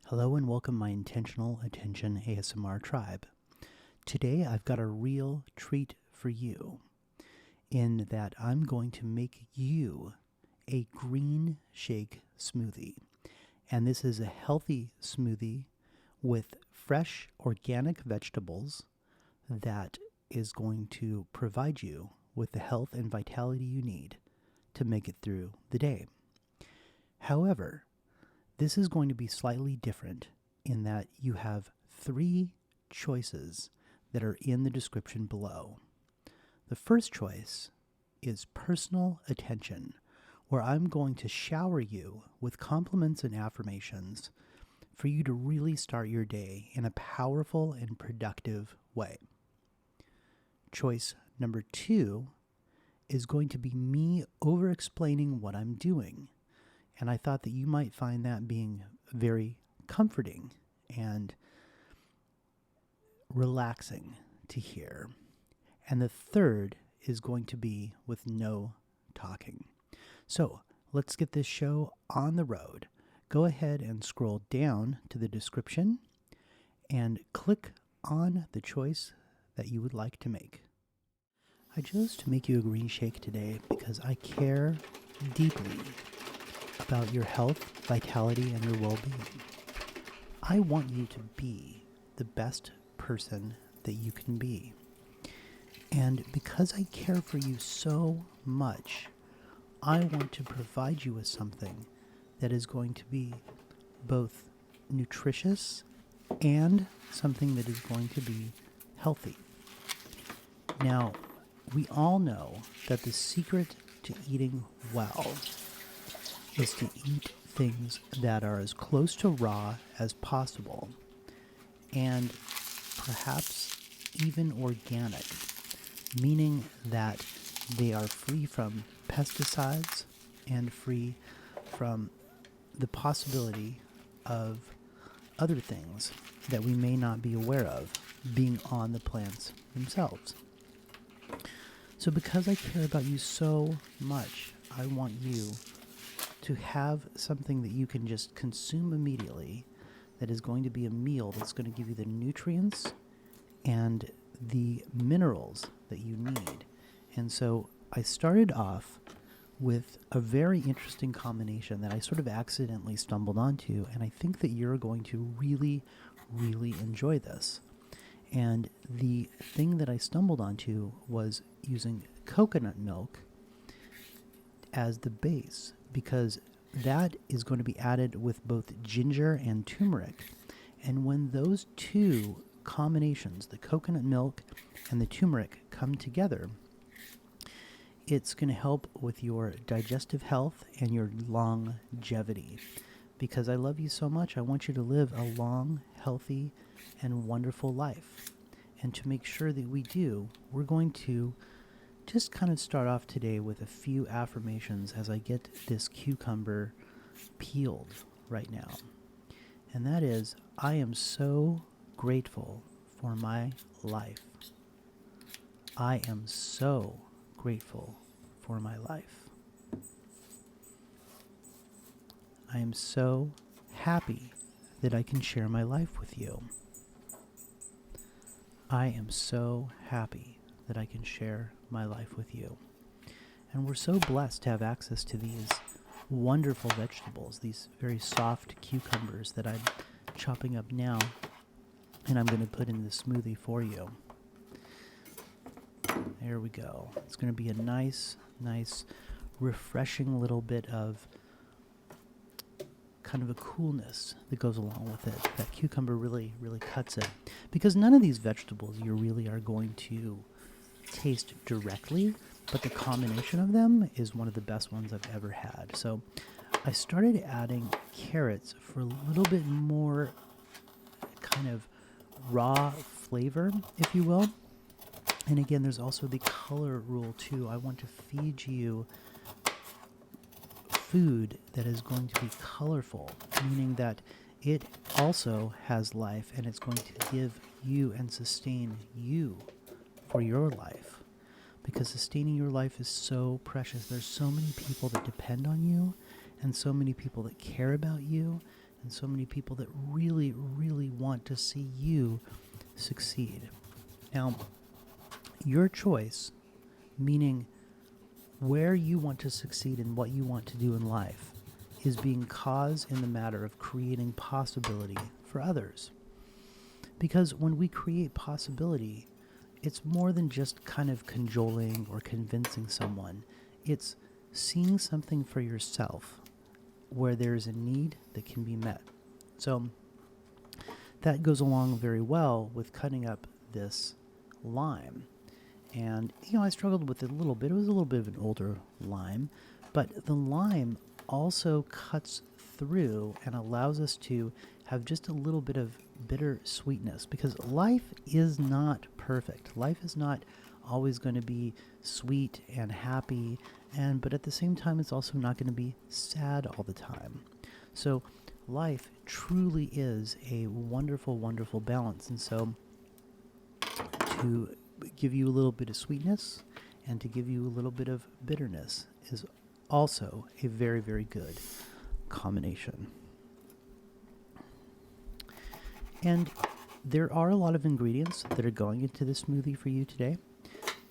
Hello and welcome my Intentional Attention ASMR tribe. Today I've got a real treat for you in that I'm going to make you a green shake smoothie. And this is a healthy smoothie with fresh organic vegetables that is going to provide you with the health and vitality you need to make it through the day. However, this is going to be slightly different in that you have 3 choices that are in the description below. The first choice is personal attention, where I'm going to shower you with compliments and affirmations for you to really start your day in a powerful and productive way. Choice number 2 is going to be me over-explaining what I'm doing. And I thought that you might find that being very comforting and relaxing to hear. And the third is going to be with no talking. So let's get this show on the road. Go ahead and scroll down to the description and click on the choice that you would like to make. I chose to make you a green shake today because I care deeply about your health, vitality, and your well-being. I want you to be the best person that you can be. And because I care for you so much, I want to provide you with something that is going to be both nutritious and something that is going to be healthy. Now, we all know that the secret to eating well is to eat things that are as close to raw as possible and perhaps even organic, meaning that they are free from pesticides and free from the possibility of other things that we may not be aware of being on the plants themselves. So because I care about you so much, I want you to have something that you can just consume immediately that is going to be a meal that's going to give you the nutrients and the minerals that you need. And so I started off with a very interesting combination that I sort of accidentally stumbled onto, and I think that you're going to really, really enjoy this. And the thing that I stumbled onto was using coconut milk as the base, because that is going to be added with both ginger and turmeric. And when those two combinations, the coconut milk and the turmeric, come together, it's going to help with your digestive health and your longevity. Because I love you so much, I want you to live a long, healthy, and wonderful life. And to make sure that we do, we're going to just kind of start off today with a few affirmations as I get this cucumber peeled right now. And that is, I am so grateful for my life. I am so grateful for my life. I am so happy that I can share my life with you. I am so happy that I can share my life with you. And we're so blessed to have access to these wonderful vegetables, these very soft cucumbers that I'm chopping up now, and I'm going to put in the smoothie for you. There we go. It's going to be a nice, refreshing little bit of kind of a coolness that goes along with it. That cucumber really, really cuts it. Because none of these vegetables you really are going to taste directly, but the combination of them is one of the best ones I've ever had. So I started adding carrots for a little bit more kind of raw flavor, if you will. And again, there's also the color rule too. I want to feed you food that is going to be colorful, meaning that it also has life and it's going to give you and sustain you for your life. Because sustaining your life is so precious. There's so many people that depend on you and so many people that care about you and so many people that really, really want to see you succeed. Now, your choice, meaning where you want to succeed and what you want to do in life, is being cause in the matter of creating possibility for others. Because when we create possibility, it's more than just kind of cajoling or convincing someone. It's seeing something for yourself where there's a need that can be met. So that goes along very well with cutting up this lime. And, I struggled with it a little bit. It was a little bit of an older lime, but the lime also cuts through and allows us to have just a little bit of bitter sweetness, because life is not perfect. Life is not always going to be sweet and happy, but at the same time, it's also not going to be sad all the time. So life truly is a wonderful, wonderful balance. And so to give you a little bit of sweetness and to give you a little bit of bitterness is also a very, very good combination. And there are a lot of ingredients that are going into this smoothie for you today,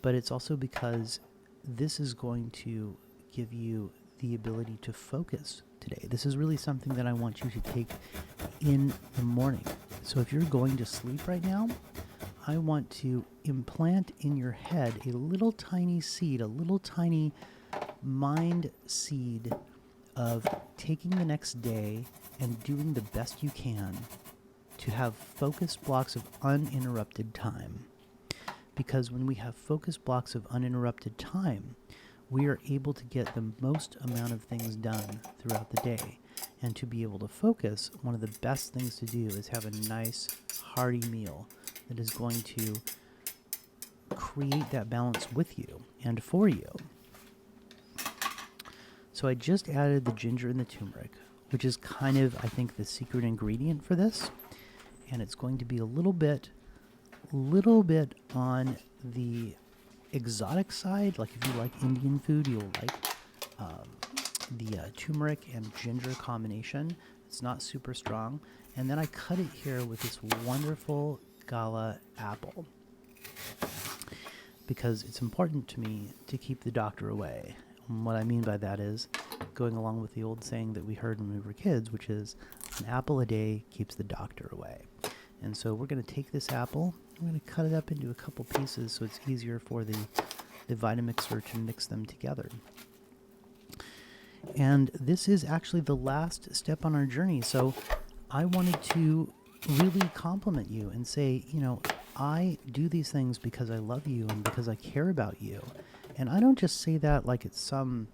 but it's also because this is going to give you the ability to focus today. This is really something that I want you to take in the morning. So if you're going to sleep right now, I want to implant in your head a little tiny seed, a little tiny mind seed of taking the next day and doing the best you can to have focused blocks of uninterrupted time. Because when we have focused blocks of uninterrupted time, we are able to get the most amount of things done throughout the day. And to be able to focus, one of the best things to do is have a nice, hearty meal that is going to create that balance with you and for you. So I just added the ginger and the turmeric, which is kind of, I think, the secret ingredient for this. And it's going to be a little bit on the exotic side. Like if you like Indian food, you'll like the turmeric and ginger combination. It's not super strong. And then I cut it here with this wonderful gala apple, because it's important to me to keep the doctor away. And what I mean by that is going along with the old saying that we heard when we were kids, which is an apple a day keeps the doctor away. And so we're going to take this apple, I'm going to cut it up into a couple pieces so it's easier for the VitaMixer to mix them together. And this is actually the last step on our journey. So I wanted to really compliment you and say, I do these things because I love you and because I care about you. And I don't just say that like it's some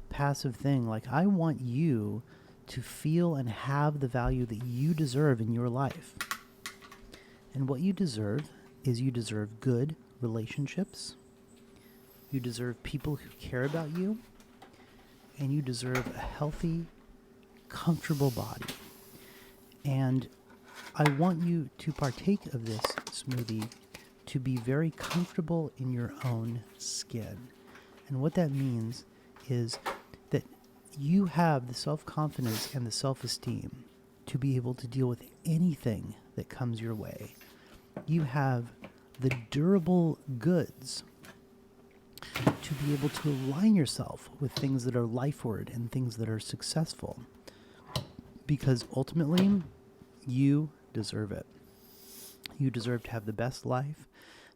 passive thing. Like, I want you to feel and have the value that you deserve in your life. And what you deserve is you deserve good relationships. You deserve people who care about you. And you deserve a healthy, comfortable body. And I want you to partake of this smoothie to be very comfortable in your own skin. And what that means is that you have the self-confidence and the self-esteem to be able to deal with anything that comes your way. You have the durable goods to be able to align yourself with things that are lifeward and things that are successful. Because ultimately, you deserve it. You deserve to have the best life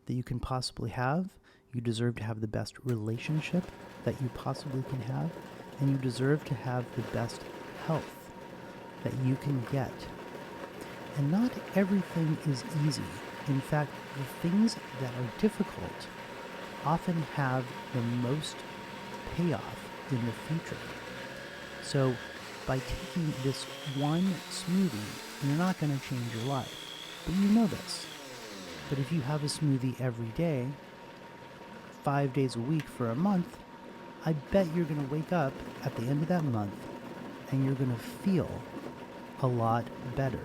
that you can possibly have. You deserve to have the best relationship that you possibly can have. And you deserve to have the best health that you can get. And not everything is easy. In fact, the things that are difficult often have the most payoff in the future. So by taking this one smoothie, you're not going to change your life. But you know this. But if you have a smoothie every day, 5 days a week for a month, I bet you're going to wake up at the end of that month and you're going to feel a lot better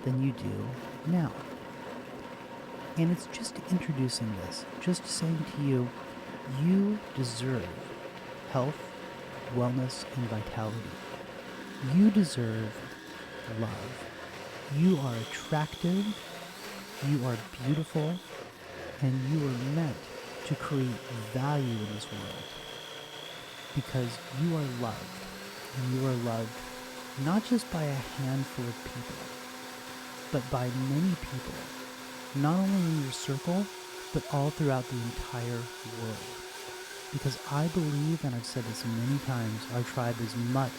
than you do now. And it's just introducing this, just saying to you, you deserve health, wellness, and vitality. You deserve love. You are attractive, you are beautiful, and you are meant to create value in this world because you are loved. And you are loved not just by a handful of people, but by many people, not only in your circle, but all throughout the entire world. Because I believe, and I've said this many times, our tribe is much,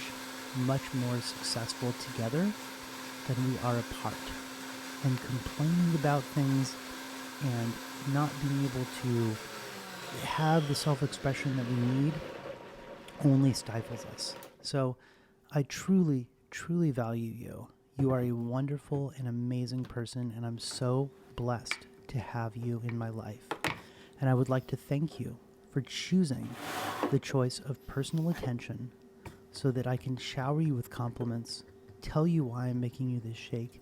much more successful together than we are apart. And complaining about things and not being able to have the self-expression that we need only stifles us. So I truly, truly value you. You are a wonderful and amazing person, and I'm so blessed to have you in my life. And I would like to thank you for choosing the choice of personal attention so that I can shower you with compliments, tell you why I'm making you this shake,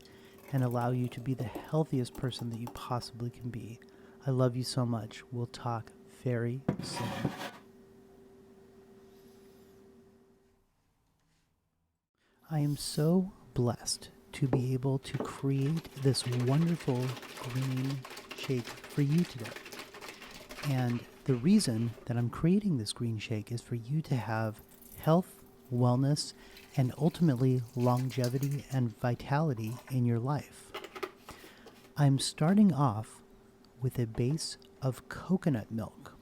and allow you to be the healthiest person that you possibly can be. I love you so much. We'll talk very soon. I am so blessed to be able to create this wonderful green shake for you today. And the reason that I'm creating this green shake is for you to have health, wellness, and ultimately longevity and vitality in your life. I'm starting off with a base of coconut milk.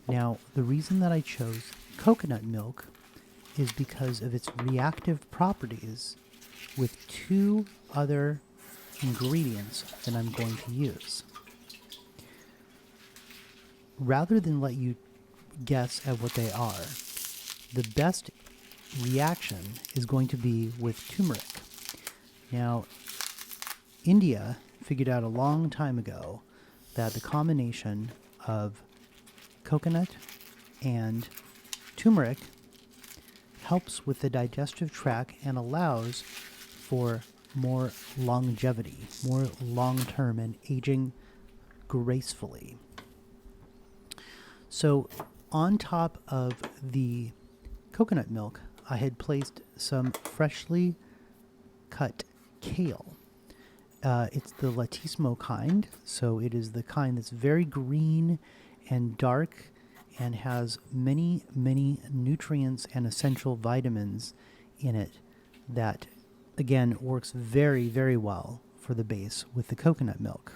Now, the reason that I chose coconut milk is because of its reactive properties with two other ingredients that I'm going to use. Rather than let you guess at what they are, the best reaction is going to be with turmeric. Now, India figured out a long time ago that the combination of coconut and turmeric helps with the digestive tract and allows for more longevity, more long-term, and aging gracefully. So on top of the coconut milk, I had placed some freshly cut kale. It's the latismo kind, so it is the kind that's very green and dark and has many, many nutrients and essential vitamins in it that, again, works very, very well for the base with the coconut milk.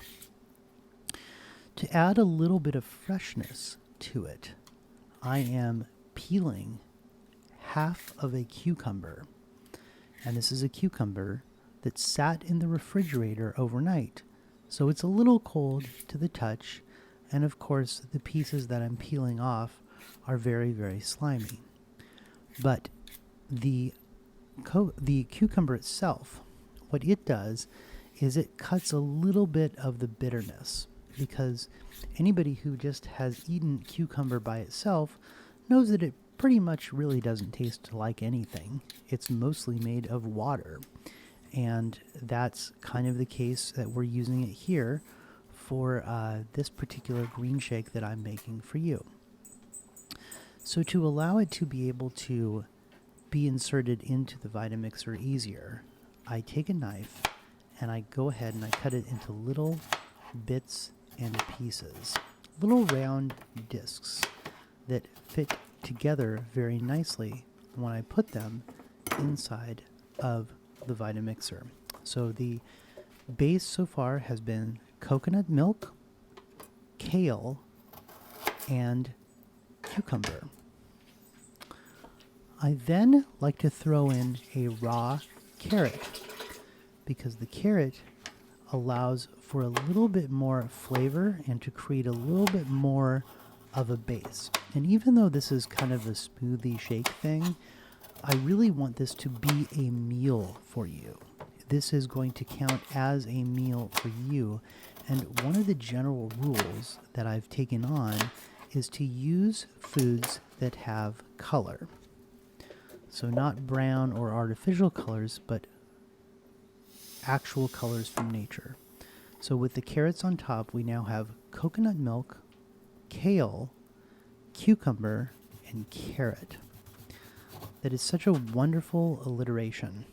To add a little bit of freshness to it, I am peeling half of a cucumber. And this is a cucumber that sat in the refrigerator overnight, so it's a little cold to the touch. And of course, the pieces that I'm peeling off are very, very slimy. But the cucumber itself, what it does is it cuts a little bit of the bitterness, because anybody who just has eaten cucumber by itself knows that it pretty much really doesn't taste like anything. It's mostly made of water. And that's kind of the case that we're using it here for this particular green shake that I'm making for you. So to allow it to be able to be inserted into the VitaMixer easier, I take a knife and I go ahead and I cut it into little bits and pieces, little round discs that fit together very nicely when I put them inside of the VitaMixer. So the base so far has been coconut milk, kale, and cucumber. I then like to throw in a raw carrot because the carrot allows for a little bit more flavor and to create a little bit more of a base. And even though this is kind of a smoothie shake thing, I really want this to be a meal for you. This is going to count as a meal for you. And one of the general rules that I've taken on is to use foods that have color. So not brown or artificial colors, but actual colors from nature. So with the carrots on top, we now have coconut milk, kale, cucumber, and carrot. That is such a wonderful alliteration.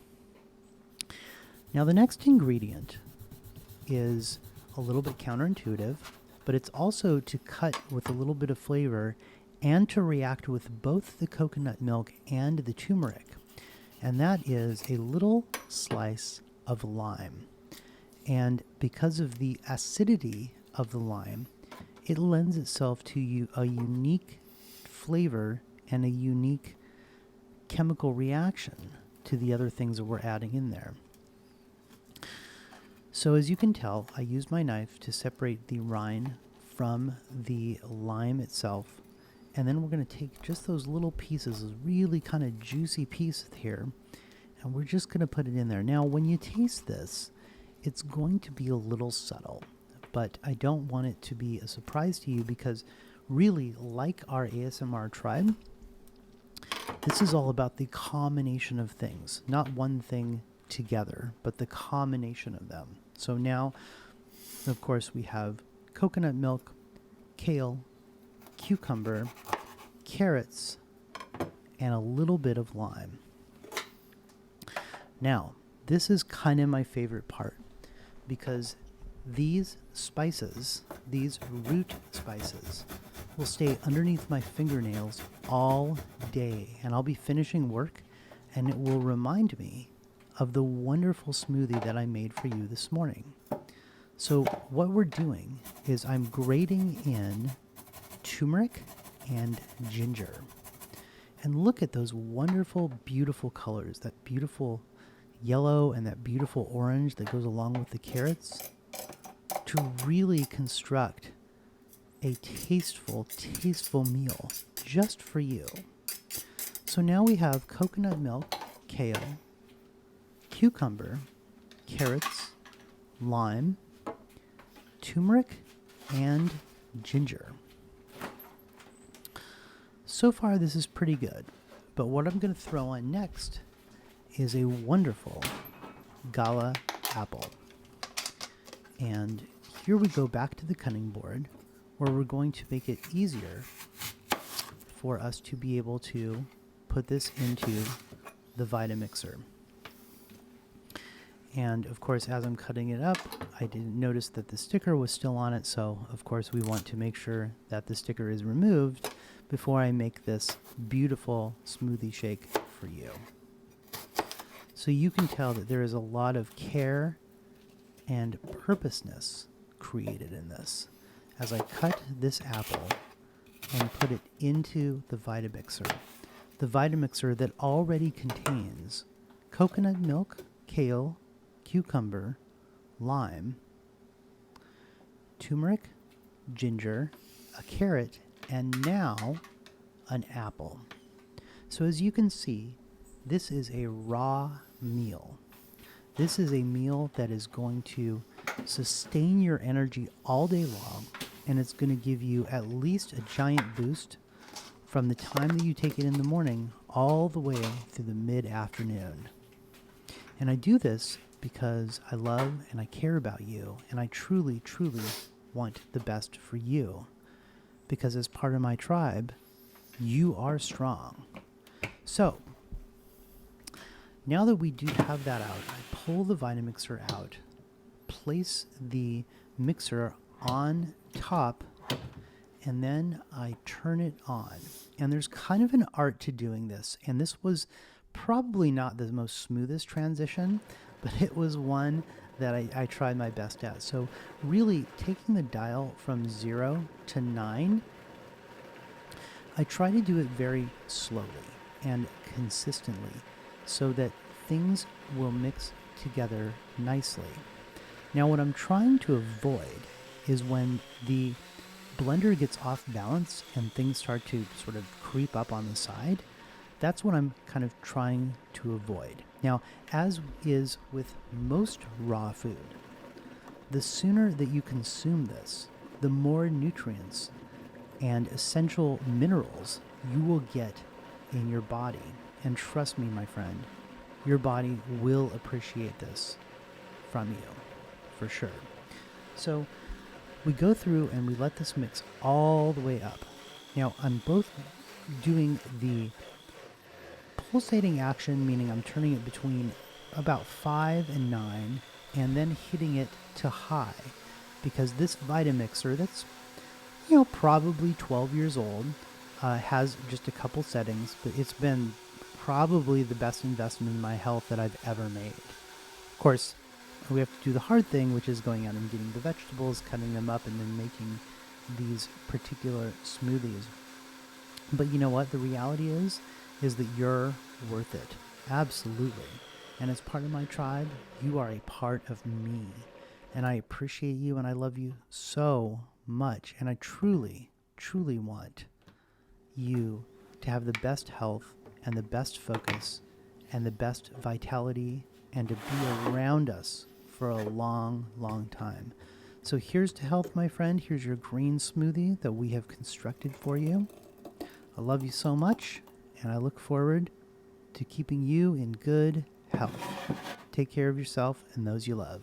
Now the next ingredient is a little bit counterintuitive, but it's also to cut with a little bit of flavor and to react with both the coconut milk and the turmeric. And that is a little slice of lime. And because of the acidity of the lime, it lends itself to a unique flavor and a unique chemical reaction to the other things that we're adding in there. So as you can tell, I used my knife to separate the rind from the lime itself. And then we're going to take just those little pieces, those really kind of juicy pieces here, and we're just going to put it in there. Now, when you taste this, it's going to be a little subtle, but I don't want it to be a surprise to you because really, like our ASMR tribe, this is all about the combination of things, not one thing together, but the combination of them. So now, of course, we have coconut milk, kale, cucumber, carrots, and a little bit of lime. Now, this is kind of my favorite part because these spices, these root spices, will stay underneath my fingernails all day, and I'll be finishing work and it will remind me of the wonderful smoothie that I made for you this morning. So what we're doing is I'm grating in turmeric and ginger. And look at those wonderful, beautiful colors, that beautiful yellow and that beautiful orange that goes along with the carrots, to really construct a tasteful meal just for you. So now we have coconut milk, kale, cucumber, carrots, lime, turmeric, and ginger. So far this is pretty good, but what I'm going to throw on next is a wonderful gala apple. And here we go back to the cutting board, where we're going to make it easier for us to be able to put this into the VitaMixer. And of course, as I'm cutting it up, I didn't notice that the sticker was still on it, so of course we want to make sure that the sticker is removed before I make this beautiful smoothie shake for you. So you can tell that there is a lot of care and purposeness created in this as I cut this apple and put it into the VitaMixer. The VitaMixer that already contains coconut milk, kale, cucumber, lime, turmeric, ginger, a carrot, and now an apple. So as you can see, this is a raw meal. This is a meal that is going to sustain your energy all day long, and it's going to give you at least a giant boost from the time that you take it in the morning all the way through the mid-afternoon. And I do this because I love and I care about you, and I truly, truly want the best for you. Because as part of my tribe, you are strong. So, now that we do have that out, I pull the VitaMixer out, place the mixer on top, and then I turn it on. And there's kind of an art to doing this, and this was probably not the most smoothest transition, but it was one that I tried my best at. So really taking the dial from 0 to 9, I try to do it very slowly and consistently so that things will mix together nicely. Now what I'm trying to avoid is when the blender gets off balance and things start to sort of creep up on the side. That's what I'm kind of trying to avoid. Now, as is with most raw food, the sooner that you consume this, the more nutrients and essential minerals you will get in your body. And trust me, my friend, your body will appreciate this from you, for sure. So we go through and we let this mix all the way up. Now, I'm both doing the pulsating action, meaning I'm turning it between about 5 and 9, and then hitting it to high, because this VitaMixer that's probably 12 years old has just a couple settings, but it's been probably the best investment in my health that I've ever made. Of course, we have to do the hard thing, which is going out and getting the vegetables, cutting them up, and then making these particular smoothies. But you know what? The reality is that you're worth it. Absolutely. And as part of my tribe, you are a part of me. And I appreciate you and I love you so much. And I truly, truly want you to have the best health and the best focus and the best vitality and to be around us for a long, long time. So here's to health, my friend. Here's your green smoothie that we have constructed for you. I love you so much, and I look forward to keeping you in good health. Take care of yourself and those you love.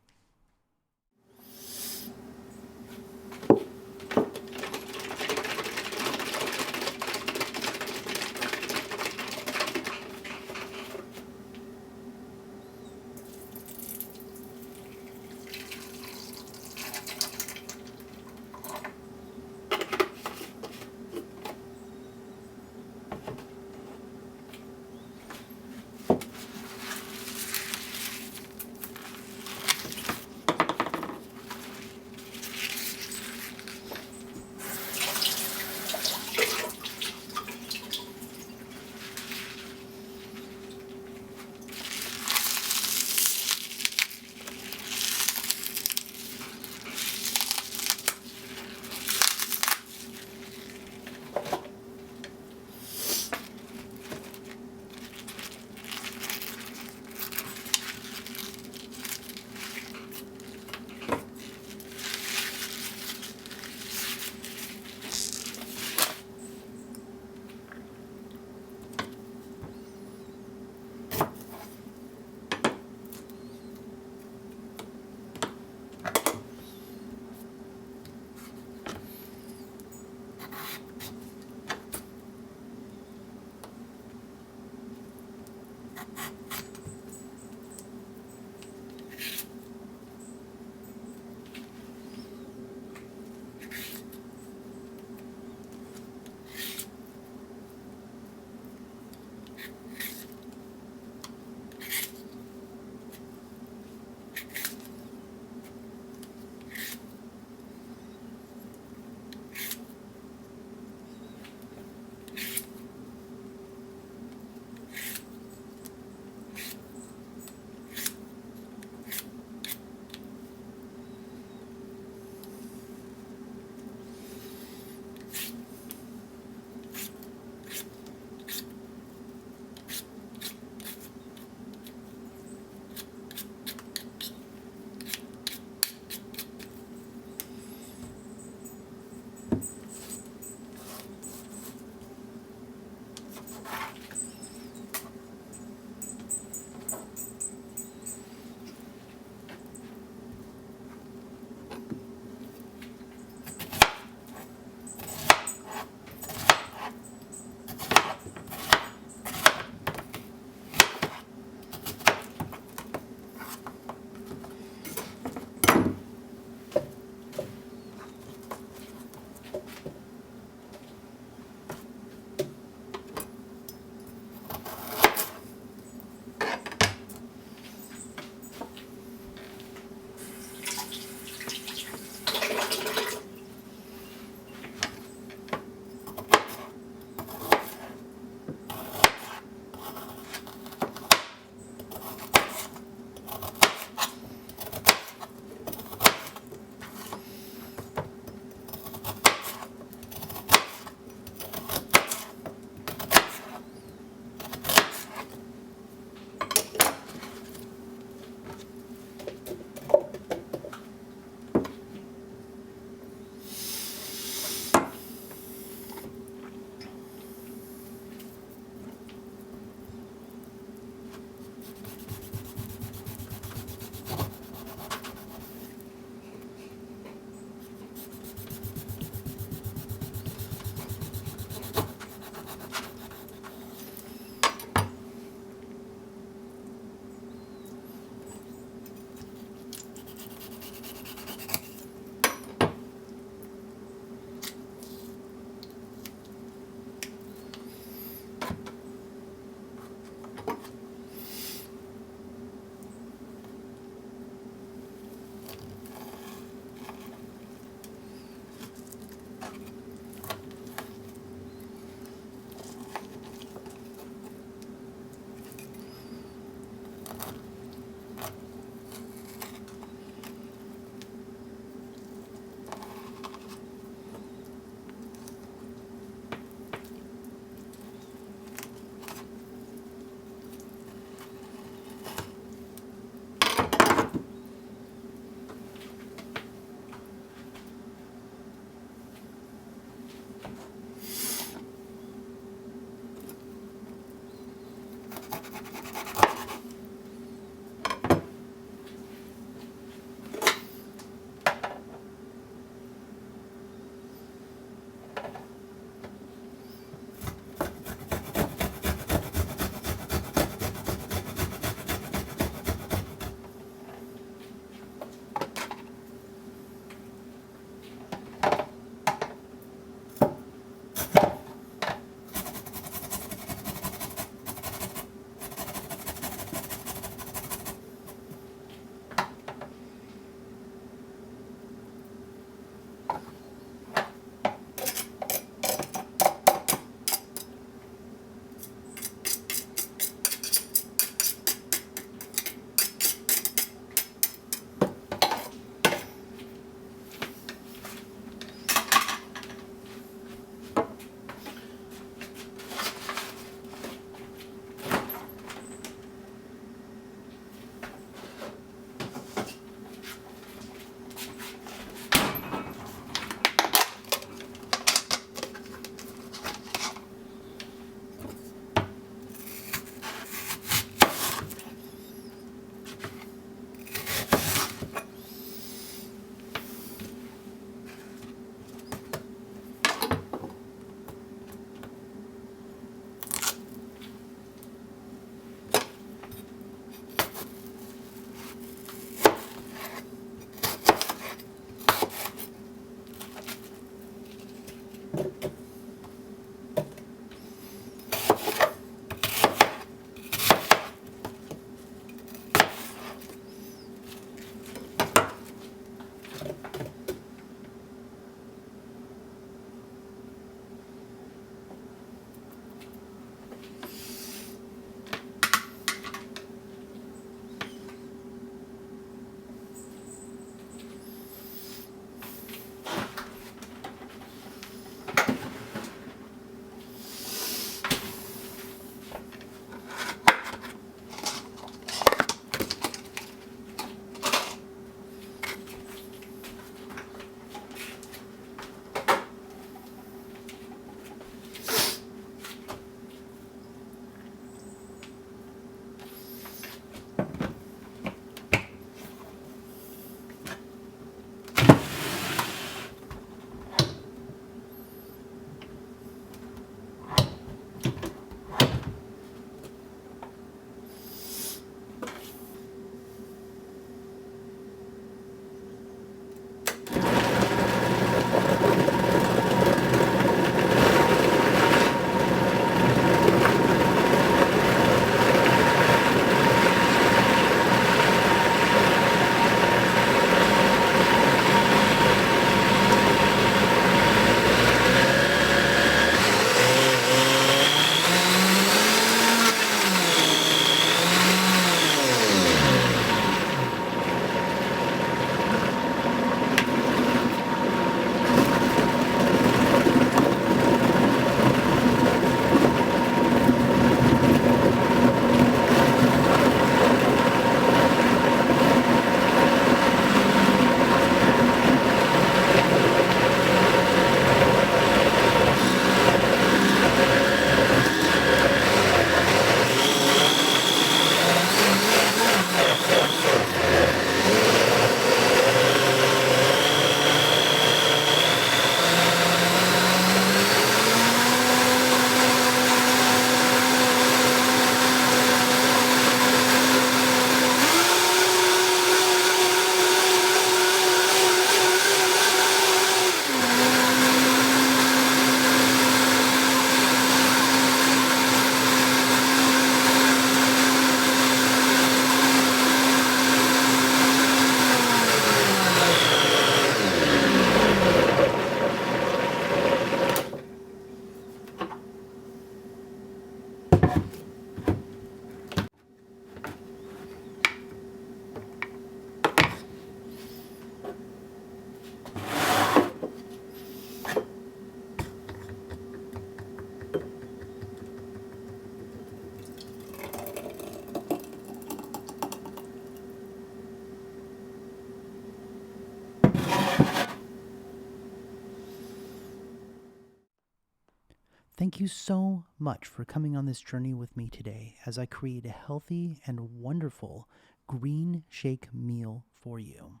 Thank you so much for coming on this journey with me today as I create a healthy and wonderful green shake meal for you.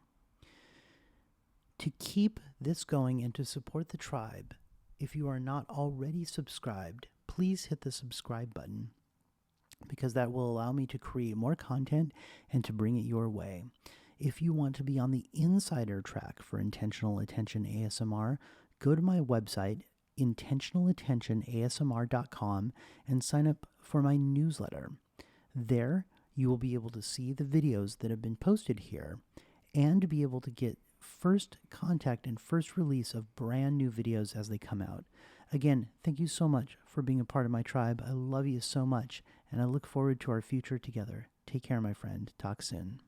To keep this going and to support the tribe, If you are not already subscribed, please hit the subscribe button because that will allow me to create more content and to bring it your way. If you want to be on the insider track for Intentional Attention ASMR, go to my website, intentionalattentionasmr.com, and sign up for my newsletter. There, you will be able to see the videos that have been posted here and be able to get first contact and first release of brand new videos as they come out. Again, thank you so much for being a part of my tribe. I love you so much, and I look forward to our future together. Take care, my friend. Talk soon.